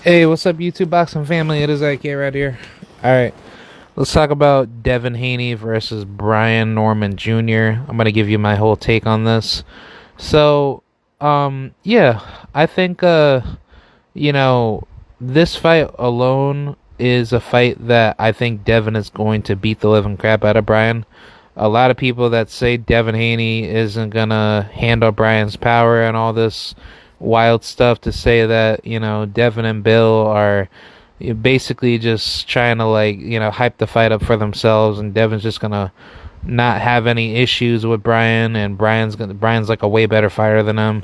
Hey, what's up, YouTube boxing family? It is IK right here. All right, let's talk about Devin Haney versus Brian Norman Jr. I'm gonna give you my whole take on this. So, yeah, I think, you know, this fight alone is a fight that I think Devin is going to beat the living crap out of Brian. A lot of people that say Devin Haney isn't gonna handle Brian's power and all this wild stuff to say that, Devin and Bill are basically just trying to, like, hype the fight up for themselves, and Devin's just gonna not have any issues with Brian, and Brian's like a way better fighter than him.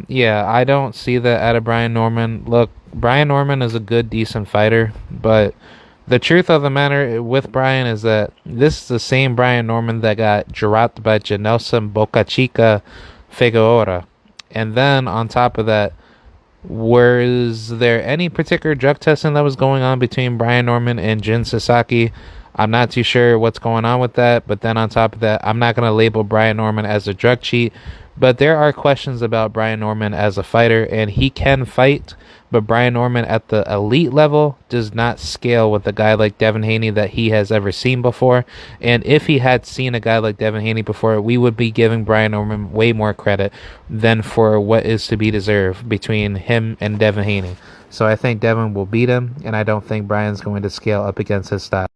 Yeah, I don't see that out of Brian Norman. Look, Brian Norman is a good, decent fighter, but the truth of the matter with Brian is that this is the same Brian Norman that got dropped by Janelson Boca Chica Figueroa. And then on top of that, was there any particular drug testing that was going on between Brian Norman and Jin Sasaki? I'm not too sure what's going on with that. But then on top of that, I'm not going to label Brian Norman as a drug cheat. But there are questions about Brian Norman as a fighter, and he can fight. But Brian Norman at the elite level does not scale with a guy like Devin Haney that he has ever seen before. And if he had seen a guy like Devin Haney before, we would be giving Brian Norman way more credit than for what is to be deserved between him and Devin Haney. So I think Devin will beat him, and I don't think Brian's going to scale up against his style.